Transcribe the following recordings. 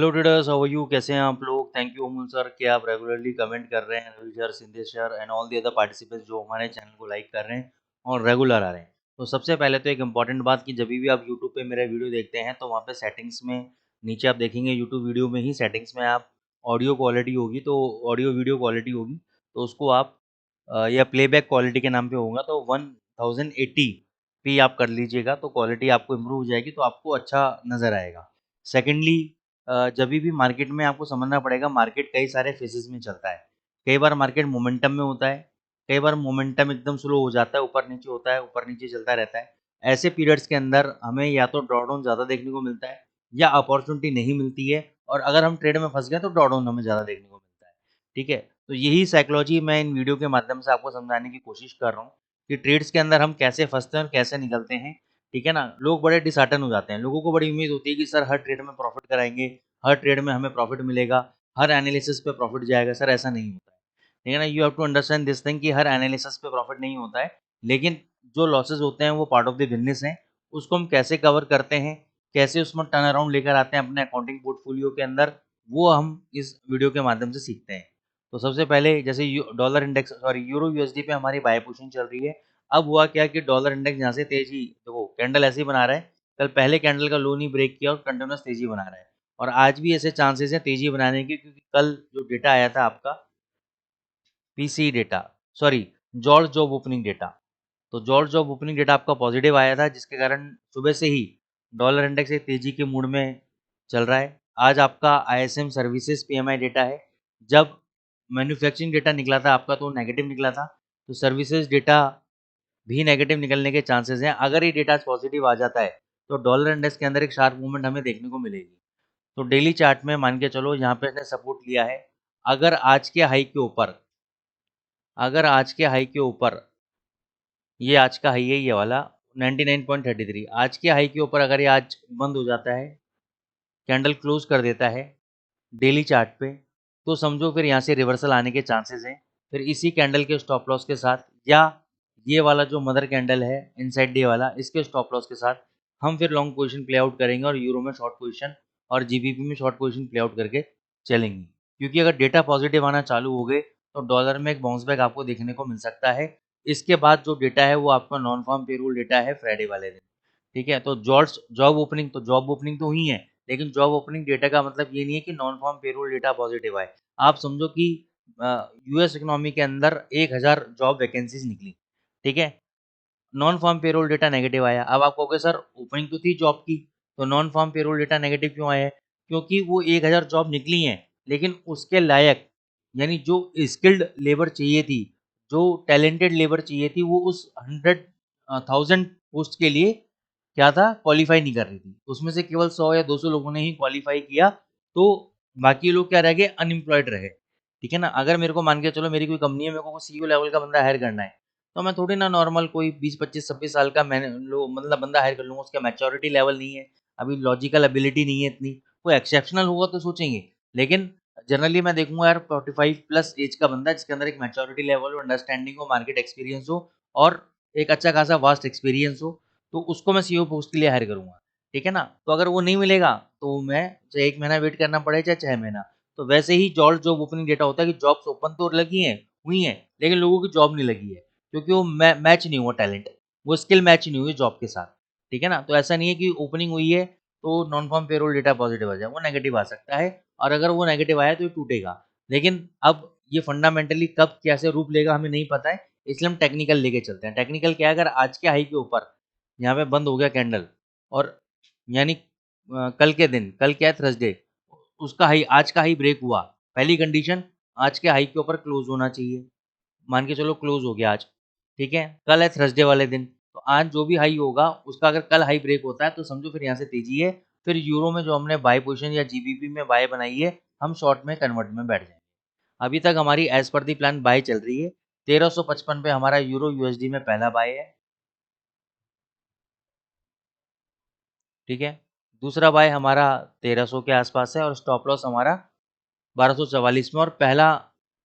Hello traders, how are you? कैसे हैं आप लोग? थैंक यू अमूल सर कि आप रेगुलरली कमेंट कर रहे हैं, Ravi sir, Sindhe sir and all the other participants जो हमारे चैनल को लाइक कर रहे हैं और रेगुलर आ रहे हैं। तो सबसे पहले तो एक इम्पॉर्टेंट बात कि जब भी आप यूट्यूब पे मेरा वीडियो देखते हैं तो वहाँ पे सेटिंग्स में नीचे आप देखेंगे, यूट्यूब वीडियो में ही सेटिंग्स में आप ऑडियो क्वालिटी होगी, तो ऑडियो वीडियो क्वालिटी होगी, तो उसको आप या प्लेबैक क्वालिटी के नाम पे होगा तो 1080 p आप कर लीजिएगा, तो क्वालिटी आपको इम्प्रूव हो जाएगी, तो आपको अच्छा नज़र आएगा। सेकेंडली, जब भी मार्केट में आपको समझना पड़ेगा, मार्केट कई सारे फेजेस में चलता है। कई बार मार्केट मोमेंटम में होता है, कई बार मोमेंटम एकदम स्लो हो जाता है, ऊपर नीचे होता है, ऊपर नीचे चलता रहता है। ऐसे पीरियड्स के अंदर हमें या तो ड्रॉडाउन ज़्यादा देखने को मिलता है या अपॉर्चुनिटी नहीं मिलती है, और अगर हम ट्रेड में फंस गए तो ड्रॉडाउन हमें ज़्यादा देखने को मिलता है। ठीक है, तो यही साइकोलॉजी मैं इन वीडियो के माध्यम से आपको समझाने की कोशिश कर रहा हूँ कि ट्रेड्स के अंदर हम कैसे फंसते हैं और कैसे निकलते हैं। ठीक है ना, लोग बड़े डिसहार्टन हो जाते हैं, लोगों को बड़ी उम्मीद होती है कि सर हर ट्रेड में प्रॉफिट कराएंगे, हर ट्रेड में हमें प्रॉफिट मिलेगा, हर एनालिसिस पे प्रॉफिट जाएगा। सर ऐसा नहीं होता है। ठीक है ना, you have to understand this thing कि हर एनालिसिस पे प्रॉफिट नहीं होता है, लेकिन जो लॉसेज होते हैं वो पार्ट ऑफ द बिजनेस है। उसको हम कैसे कवर करते हैं, कैसे उसमें टर्न अराउंड लेकर आते हैं अपने अकाउंटिंग पोर्टफोलियो के अंदर, वो हम इस वीडियो के माध्यम से सीखते हैं। तो सबसे पहले जैसे dollar index, sorry euro USD पे हमारी बाय पोजीशन चल रही है। अब हुआ क्या कि डॉलर इंडेक्स यहाँ से तेजी, देखो कैंडल ऐसे ही बना रहा है, कल पहले कैंडल का लो नहीं ब्रेक किया और कंटिन्यूस तेजी बना रहा है, और आज भी ऐसे चांसेस हैं तेजी बनाने के, क्योंकि कल जो डेटा आया था आपका PC data, sorry George job opening data, तो जॉर्ज जॉब ओपनिंग डेटा आपका पॉजिटिव आया था, जिसके कारण सुबह से ही डॉलर इंडेक्स एक तेजी के मूड में चल रहा है। आज आपका आईएसएम सर्विसेज पीएमआई डेटा है। जब मैन्युफैक्चरिंग डेटा निकला था आपका तो नेगेटिव निकला था, तो सर्विसेज डेटा भी नेगेटिव निकलने के चांसेस हैं। अगर ये डेटा पॉजिटिव आ जाता है तो डॉलर इंडेक्स के अंदर एक शार्प मूवमेंट हमें देखने को मिलेगी। तो डेली चार्ट में मान के चलो यहाँ पे इसने सपोर्ट लिया है। अगर आज के हाई के ऊपर, अगर आज के हाई के ऊपर, ये आज का हाई है ये वाला 99.33, आज के हाई के ऊपर अगर ये आज बंद हो जाता है, कैंडल क्लोज कर देता है डेली चार्ट पे, तो समझो फिर यहाँ से रिवर्सल आने के चांसेस हैं। फिर इसी कैंडल के स्टॉप लॉस के साथ, या ये वाला जो मदर कैंडल है इनसाइड डे वाला, इसके स्टॉप लॉस के साथ हम फिर लॉन्ग पोजीशन प्ले आउट करेंगे और यूरो में शॉर्ट पोजीशन और जीबीपी में शॉर्ट पोजीशन प्ले आउट करके चलेंगे। क्योंकि अगर डेटा पॉजिटिव आना चालू हो गए तो डॉलर में एक बाउंस बैक आपको देखने को मिल सकता है। इसके बाद जो डेटा है वो आपका नॉन फार्म पेरोल डेटा है फ्राइडे वाले दिन। ठीक है, तो जॉब ओपनिंग, तो जॉब ओपनिंग तो हुई है, लेकिन जॉब ओपनिंग डेटा का मतलब ये नहीं है कि non farm payroll data positive आए। आप समझो कि यूएस इकोनॉमी के अंदर 1000 जॉब वैकेंसीज निकली। ठीक है, non farm payroll data negative आया। अब आप कहोगे सर ओपनिंग तो थी जॉब की, तो non farm payroll data negative क्यों आया है? क्योंकि वो 1000 जॉब निकली हैं, लेकिन उसके लायक, यानी जो स्किल्ड लेबर चाहिए थी, जो टैलेंटेड लेबर चाहिए थी, वो उस 100,000 पोस्ट के लिए क्या था, क्वालिफाई नहीं कर रही थी। उसमें से केवल 100 या 200 लोगों ने ही क्वालिफाई किया, तो बाकी लोग क्या रह गए, अनएम्प्लॉयड रहे। ठीक है ना, अगर मेरे को मान के चलो मेरी कोई कंपनी है, मेरे को सीईओ लेवल का बंदा हायर करना है, तो मैं थोड़ी ना नॉर्मल कोई 20 25 26 साल का मैंने लो मतलब बंदा हायर कर लूँगा, उसका मैच्योरिटी लेवल नहीं है, अभी लॉजिकल एबिलिटी नहीं है इतनी। कोई एक्सेप्शनल होगा तो सोचेंगे, लेकिन जनरली मैं देखूंगा यार 45 प्लस एज का बंदा जिसके अंदर एक मैच्योरिटी लेवल हो, अंडरस्टैंडिंग हो, मार्केट एक्सपीरियंस हो, और एक अच्छा खासा वास्ट एक्सपीरियंस हो, तो उसको मैं सीईओ पोस्ट के लिए हायर करूंगा। ठीक है ना, तो अगर वो नहीं मिलेगा तो मैं चाहे 1 महीना वेट करना पड़े चाहे 6 महीना। तो वैसे ही जॉब ओपनिंग डेटा होता है कि जॉब्स ओपन तो लगी हैं, हुई हैं, लेकिन लोगों की जॉब नहीं लगी है, क्योंकि वो मैच नहीं हुआ टैलेंट, वो स्किल मैच नहीं हुई जॉब के साथ। ठीक है ना, तो ऐसा नहीं है कि ओपनिंग हुई है तो non farm payroll data positive आ जाए, वो नेगेटिव आ सकता है, और अगर वो नेगेटिव आया तो ये टूटेगा। लेकिन अब ये फंडामेंटली कब कैसे रूप लेगा हमें नहीं पता है, इसलिए हम टेक्निकल लेके चलते हैं। टेक्निकल क्या है, अगर आज के हाई के ऊपर यहाँ पे बंद हो गया कैंडल, और यानी कल के दिन, कल क्या है थर्सडे, उसका हाई, आज का हाई ब्रेक हुआ, पहली कंडीशन आज के हाई के ऊपर क्लोज होना चाहिए। मान के चलो क्लोज हो गया आज। ठीक है, कल है थर्सडे वाले दिन, तो आज जो भी हाई होगा उसका अगर कल हाई ब्रेक होता है तो समझो फिर यहाँ से तेजी है। फिर यूरो में जो हमने बाय पोजीशन या जीबीपी में बाय बनाई है, हम शॉर्ट में कन्वर्ट में बैठ जाएंगे। अभी तक हमारी as per the plan bye चल रही है। 1355 पे हमारा यूरो यूएसडी में पहला बाय है। ठीक है, दूसरा बाय हमारा 1300 के आसपास है, और स्टॉप लॉस हमारा 1244 में, और पहला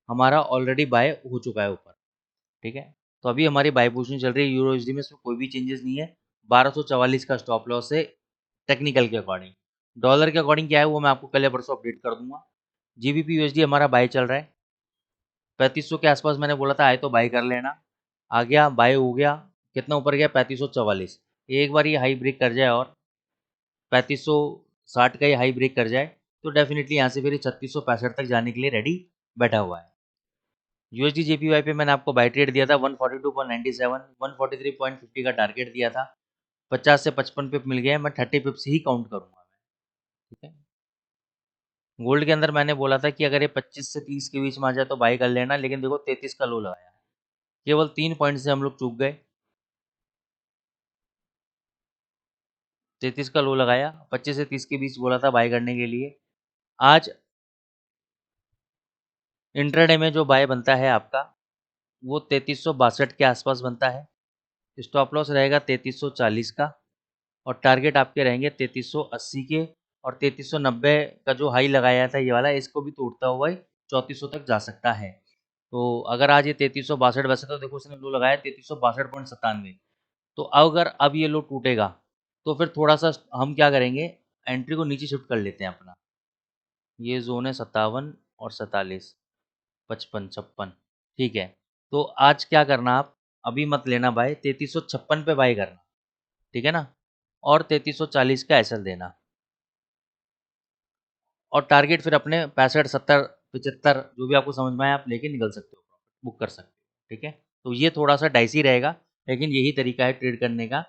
हमारा ऑलरेडी बाय हो चुका है ऊपर। ठीक है, तो अभी हमारी बाय पोजीशन चल रही है यूरो यूएसडी में, इसमें कोई भी चेंजेस नहीं है। 1244 का स्टॉप लॉस है टेक्निकल के अकॉर्डिंग। डॉलर के अकॉर्डिंग क्या है वो मैं आपको कल या परसों अपडेट कर दूंगा। जीबीपी यूएसडी हमारा बाय चल रहा है 3500 के आसपास, मैंने बोला था आए तो बाय कर लेना। आ गया, बाय हो गया। कितना ऊपर गया? 3544। एक बार ये हाई ब्रेक कर जाए और 3560 का ये हाई ब्रेक कर जाए तो डेफिनेटली यहाँ से फिर 3665 तक जाने के लिए रेडी बैठा हुआ है। यूएसडी जेपीवाई पे मैंने आपको बाय ट्रेड दिया था 142.97, 143.50 का टारगेट दिया था। 50 से 55 पिप मिल गया, मैं 30 पिप से ही काउंट करूंगा। ठीक है। गोल्ड के अंदर मैंने बोला था कि अगर ये 25 से 30 के बीच में आ जाए तो बाई कर लेना, लेकिन देखो 33 का लो लगाया, केवल 3 पॉइंट से हम लोग चूक गए। 33 का लो लगाया, 25 से 30 के बीच बोला था बाय करने के लिए। आज इंट्राडे में जो बाय बनता है आपका वो 3362 के आसपास बनता है। स्टॉप लॉस रहेगा 3340 का और टारगेट आपके रहेंगे 3380 के। और 3390 का जो हाई लगाया था ये वाला, इसको भी तोड़ता हुआ 3400 तक जा सकता है। तो अगर आज ये 3362, वैसे तो देखो उसने लो लगाया 3362.97, तो अगर अब ये लो टूटेगा तो फिर थोड़ा सा हम क्या करेंगे, एंट्री को नीचे शिफ्ट कर लेते हैं अपना। ये जोन है 57 और 47, 55, 56। ठीक है। तो आज क्या करना, आप अभी मत लेना बाय, 3356 पे बाय करना। ठीक है ना। और 3340 का एसएल देना और टारगेट फिर अपने 65, 70, 75 जो भी आपको समझ में आए आप लेके निकल सकते हो, बुक कर सकते हो। ठीक है। तो ये थोड़ा सा डाइसी रहेगा, लेकिन यही तरीका है ट्रेड करने का।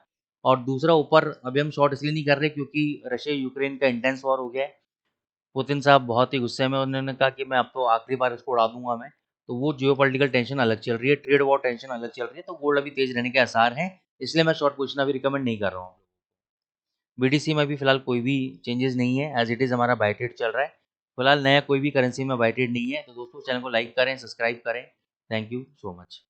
और दूसरा, ऊपर अभी हम शॉर्ट इसलिए नहीं कर रहे क्योंकि रशिया यूक्रेन का इंटेंस वॉर हो गया है। पुतिन साहब बहुत ही गुस्से में, उन्होंने कहा कि मैं अब तो आखिरी बार इसको उड़ा दूंगा मैं। तो वो जियोपॉलिटिकल टेंशन अलग चल रही है, ट्रेड वॉर टेंशन अलग चल रही है, तो गोल्ड अभी तेज रहने के आसार हैं। इसलिए मैं शॉर्ट पोजिशन अभी रिकमेंड नहीं कर रहा हूँ। बीटीसी में भी फिलहाल कोई भी चेंजेस नहीं है, एज इट इज़ हमारा बाय ट्रेड चल रहा है। फिलहाल नया कोई भी करेंसी में बाय ट्रेड नहीं है। तो दोस्तों चैनल को लाइक करें, सब्सक्राइब करें। Thank you so much.